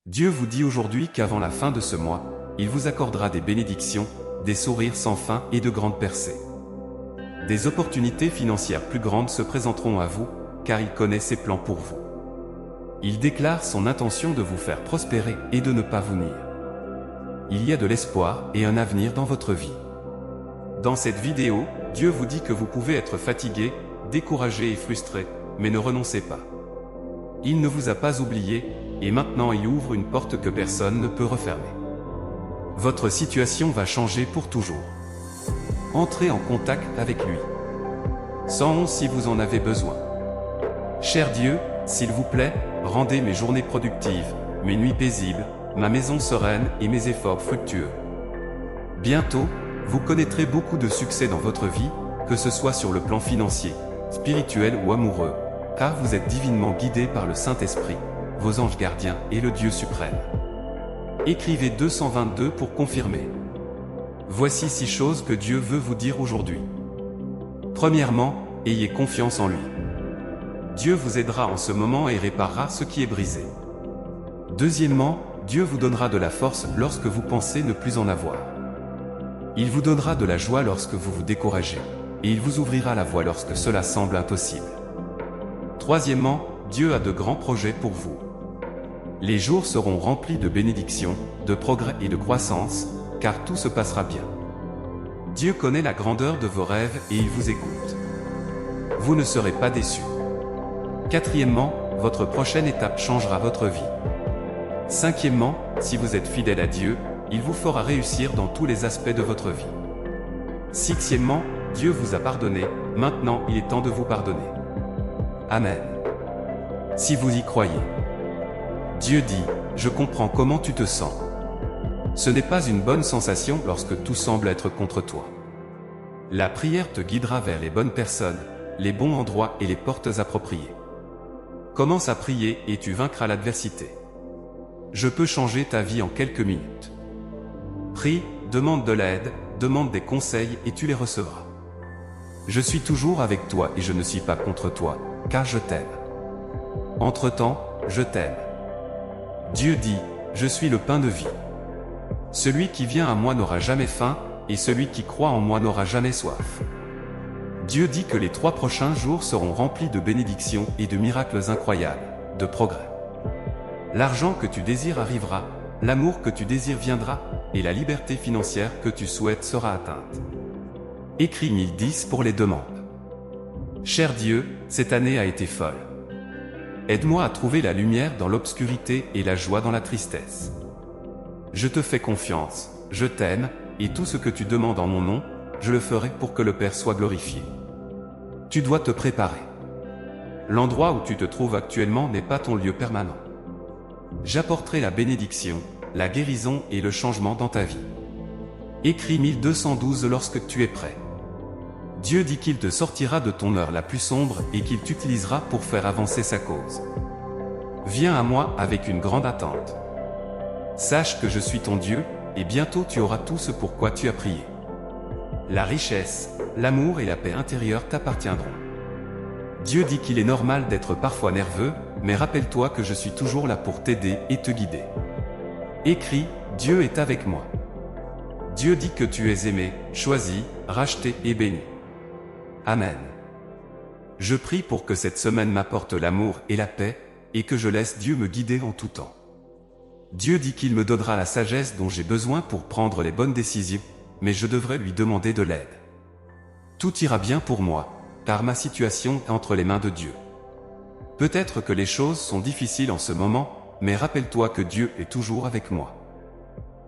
Dieu vous dit aujourd'hui qu'avant la fin de ce mois, il vous accordera des bénédictions, des sourires sans fin et de grandes percées. Des opportunités financières plus grandes se présenteront à vous, car il connaît ses plans pour vous. Il déclare son intention de vous faire prospérer et de ne pas vous nuire. Il y a de l'espoir et un avenir dans votre vie. Dans cette vidéo, Dieu vous dit que vous pouvez être fatigué, découragé et frustré, mais ne renoncez pas. Il ne vous a pas oublié, et maintenant il ouvre une porte que personne ne peut refermer. Votre situation va changer pour toujours. Entrez en contact avec lui. 111 si vous en avez besoin. Cher Dieu, s'il vous plaît, rendez mes journées productives, mes nuits paisibles, ma maison sereine et mes efforts fructueux. Bientôt, vous connaîtrez beaucoup de succès dans votre vie, que ce soit sur le plan financier, spirituel ou amoureux, car vous êtes divinement guidé par le Saint-Esprit, vos anges gardiens et le Dieu suprême. Écrivez 222 pour confirmer. Voici 6 choses que Dieu veut vous dire aujourd'hui. Premièrement, ayez confiance en lui. Dieu vous aidera en ce moment et réparera ce qui est brisé. Deuxièmement, Dieu vous donnera de la force lorsque vous pensez ne plus en avoir. Il vous donnera de la joie lorsque vous vous découragez, et il vous ouvrira la voie lorsque cela semble impossible. Troisièmement, Dieu a de grands projets pour vous. Les jours seront remplis de bénédictions, de progrès et de croissance, car tout se passera bien. Dieu connaît la grandeur de vos rêves et il vous écoute. Vous ne serez pas déçus. Quatrièmement, votre prochaine étape changera votre vie. Cinquièmement, si vous êtes fidèle à Dieu, il vous fera réussir dans tous les aspects de votre vie. Sixièmement, Dieu vous a pardonné, maintenant il est temps de vous pardonner. Amen. Si vous y croyez. Dieu dit, je comprends comment tu te sens. Ce n'est pas une bonne sensation lorsque tout semble être contre toi. La prière te guidera vers les bonnes personnes, les bons endroits et les portes appropriées. Commence à prier et tu vaincras l'adversité. Je peux changer ta vie en quelques minutes. Prie, demande de l'aide, demande des conseils et tu les recevras. Je suis toujours avec toi et je ne suis pas contre toi, car je t'aime. Entre-temps, je t'aime. Dieu dit, je suis le pain de vie. Celui qui vient à moi n'aura jamais faim, et celui qui croit en moi n'aura jamais soif. Dieu dit que les 3 prochains jours seront remplis de bénédictions et de miracles incroyables, de progrès. L'argent que tu désires arrivera, l'amour que tu désires viendra, et la liberté financière que tu souhaites sera atteinte. Écris 1010 pour les demandes. Cher Dieu, cette année a été folle. Aide-moi à trouver la lumière dans l'obscurité et la joie dans la tristesse. Je te fais confiance, je t'aime, et tout ce que tu demandes en mon nom, je le ferai pour que le Père soit glorifié. Tu dois te préparer. L'endroit où tu te trouves actuellement n'est pas ton lieu permanent. J'apporterai la bénédiction, la guérison et le changement dans ta vie. Écris 1212 lorsque tu es prêt. Dieu dit qu'il te sortira de ton heure la plus sombre et qu'il t'utilisera pour faire avancer sa cause. Viens à moi avec une grande attente. Sache que je suis ton Dieu, et bientôt tu auras tout ce pour quoi tu as prié. La richesse, l'amour et la paix intérieure t'appartiendront. Dieu dit qu'il est normal d'être parfois nerveux, mais rappelle-toi que je suis toujours là pour t'aider et te guider. Écris, Dieu est avec moi. Dieu dit que tu es aimé, choisi, racheté et béni. Amen. Je prie pour que cette semaine m'apporte l'amour et la paix, et que je laisse Dieu me guider en tout temps. Dieu dit qu'il me donnera la sagesse dont j'ai besoin pour prendre les bonnes décisions, mais je devrais lui demander de l'aide. Tout ira bien pour moi, car ma situation est entre les mains de Dieu. Peut-être que les choses sont difficiles en ce moment, mais rappelle-toi que Dieu est toujours avec moi.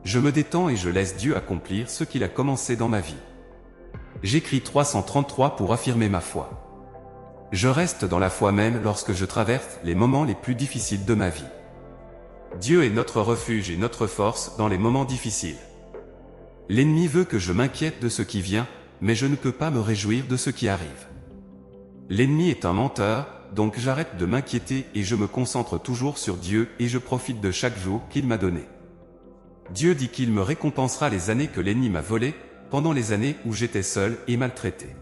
Je me détends et je laisse Dieu accomplir ce qu'il a commencé dans ma vie. J'écris 333 pour affirmer ma foi. Je reste dans la foi même lorsque je traverse les moments les plus difficiles de ma vie. Dieu est notre refuge et notre force dans les moments difficiles. L'ennemi veut que je m'inquiète de ce qui vient, mais je ne peux pas me réjouir de ce qui arrive. L'ennemi est un menteur, donc j'arrête de m'inquiéter et je me concentre toujours sur Dieu et je profite de chaque jour qu'il m'a donné. Dieu dit qu'il me récompensera les années que l'ennemi m'a volées, pendant les années où j'étais seul et maltraité.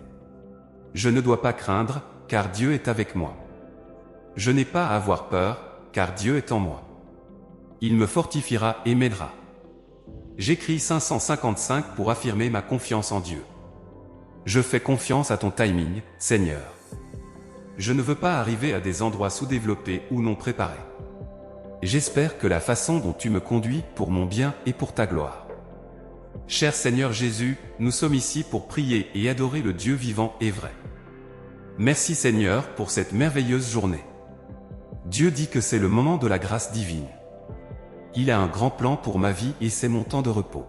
Je ne dois pas craindre, car Dieu est avec moi. Je n'ai pas à avoir peur, car Dieu est en moi. Il me fortifiera et m'aidera. J'écris 555 pour affirmer ma confiance en Dieu. Je fais confiance à ton timing, Seigneur. Je ne veux pas arriver à des endroits sous-développés ou non préparés. J'espère que la façon dont tu me conduis pour mon bien et pour ta gloire. Cher Seigneur Jésus, nous sommes ici pour prier et adorer le Dieu vivant et vrai. Merci Seigneur pour cette merveilleuse journée. Dieu dit que c'est le moment de la grâce divine. Il a un grand plan pour ma vie et c'est mon temps de repos.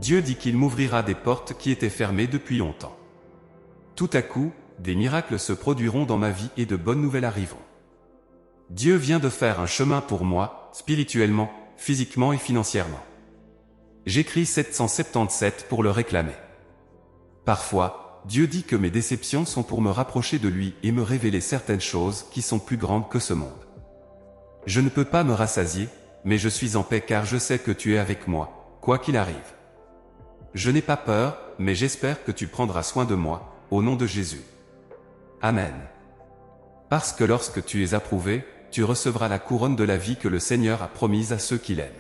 Dieu dit qu'il m'ouvrira des portes qui étaient fermées depuis longtemps. Tout à coup, des miracles se produiront dans ma vie et de bonnes nouvelles arriveront. Dieu vient de faire un chemin pour moi, spirituellement, physiquement et financièrement. J'écris 777 pour le réclamer. Parfois, Dieu dit que mes déceptions sont pour me rapprocher de lui et me révéler certaines choses qui sont plus grandes que ce monde. Je ne peux pas me rassasier, mais je suis en paix car je sais que tu es avec moi, quoi qu'il arrive. Je n'ai pas peur, mais j'espère que tu prendras soin de moi, au nom de Jésus. Amen. Parce que lorsque tu es approuvé, tu recevras la couronne de la vie que le Seigneur a promise à ceux qui l'aiment.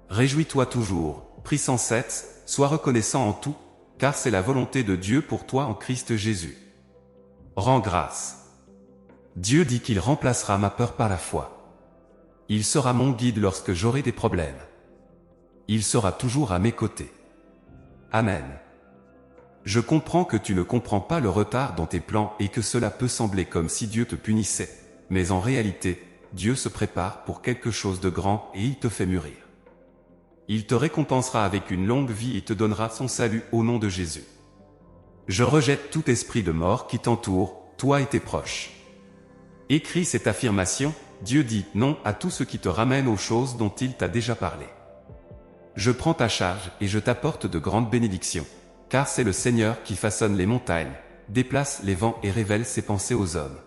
Réjouis-toi toujours, prie sans cesse, sois reconnaissant en tout, car c'est la volonté de Dieu pour toi en Christ Jésus. Rends grâce. Dieu dit qu'il remplacera ma peur par la foi. Il sera mon guide lorsque j'aurai des problèmes. Il sera toujours à mes côtés. Amen. Je comprends que tu ne comprends pas le retard dans tes plans et que cela peut sembler comme si Dieu te punissait, mais en réalité, Dieu se prépare pour quelque chose de grand et il te fait mûrir. Il te récompensera avec une longue vie et te donnera son salut au nom de Jésus. Je rejette tout esprit de mort qui t'entoure, toi et tes proches. Écris cette affirmation, Dieu dit non à tout ce qui te ramène aux choses dont il t'a déjà parlé. Je prends ta charge et je t'apporte de grandes bénédictions, car c'est le Seigneur qui façonne les montagnes, déplace les vents et révèle ses pensées aux hommes.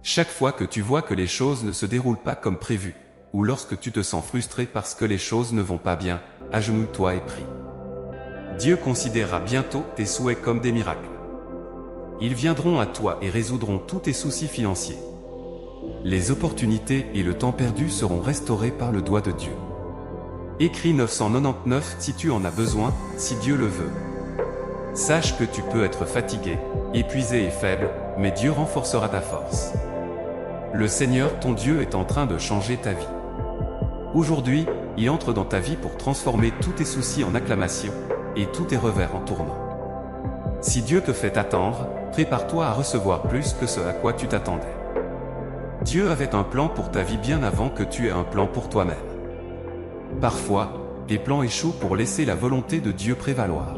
Chaque fois que tu vois que les choses ne se déroulent pas comme prévu, ou lorsque tu te sens frustré parce que les choses ne vont pas bien, agenouille-toi et prie. Dieu considérera bientôt tes souhaits comme des miracles. Ils viendront à toi et résoudront tous tes soucis financiers. Les opportunités et le temps perdu seront restaurés par le doigt de Dieu. Écris 999 si tu en as besoin, si Dieu le veut. Sache que tu peux être fatigué, épuisé et faible, mais Dieu renforcera ta force. Le Seigneur ton Dieu est en train de changer ta vie. Aujourd'hui, il entre dans ta vie pour transformer tous tes soucis en acclamations, et tous tes revers en tourments. Si Dieu te fait attendre, prépare-toi à recevoir plus que ce à quoi tu t'attendais. Dieu avait un plan pour ta vie bien avant que tu aies un plan pour toi-même. Parfois, tes plans échouent pour laisser la volonté de Dieu prévaloir.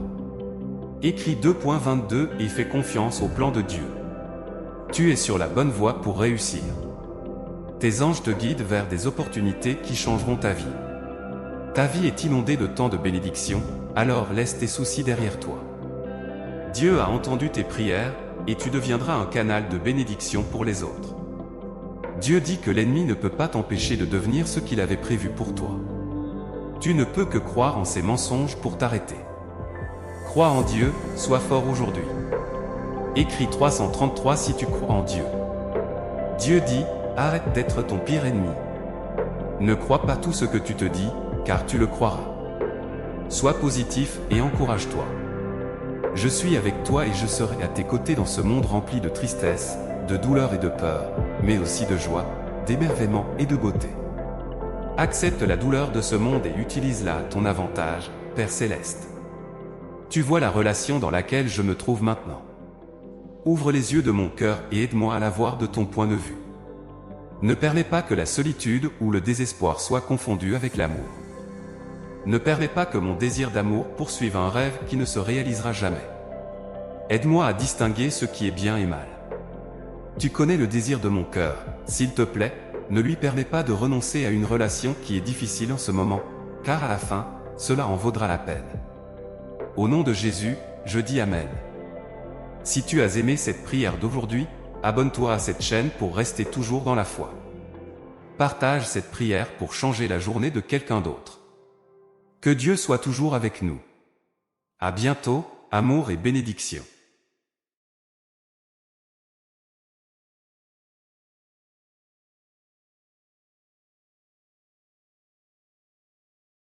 Écris 2.22 et fais confiance au plan de Dieu. Tu es sur la bonne voie pour réussir. Tes anges te guident vers des opportunités qui changeront ta vie. Ta vie est inondée de tant de bénédictions, alors laisse tes soucis derrière toi. Dieu a entendu tes prières, et tu deviendras un canal de bénédiction pour les autres. Dieu dit que l'ennemi ne peut pas t'empêcher de devenir ce qu'il avait prévu pour toi. Tu ne peux que croire en ses mensonges pour t'arrêter. Crois en Dieu, sois fort aujourd'hui. Écris 333 si tu crois en Dieu. Dieu dit, arrête d'être ton pire ennemi. Ne crois pas tout ce que tu te dis, car tu le croiras. Sois positif et encourage-toi. Je suis avec toi et je serai à tes côtés dans ce monde rempli de tristesse, de douleur et de peur, mais aussi de joie, d'émerveillement et de beauté. Accepte la douleur de ce monde et utilise-la à ton avantage, Père Céleste. Tu vois la relation dans laquelle je me trouve maintenant. Ouvre les yeux de mon cœur et aide-moi à la voir de ton point de vue. Ne permets pas que la solitude ou le désespoir soient confondus avec l'amour. Ne permets pas que mon désir d'amour poursuive un rêve qui ne se réalisera jamais. Aide-moi à distinguer ce qui est bien et mal. Tu connais le désir de mon cœur, s'il te plaît, ne lui permets pas de renoncer à une relation qui est difficile en ce moment, car à la fin, cela en vaudra la peine. Au nom de Jésus, je dis Amen. Si tu as aimé cette prière d'aujourd'hui, abonne-toi à cette chaîne pour rester toujours dans la foi. Partage cette prière pour changer la journée de quelqu'un d'autre. Que Dieu soit toujours avec nous. À bientôt, amour et bénédiction.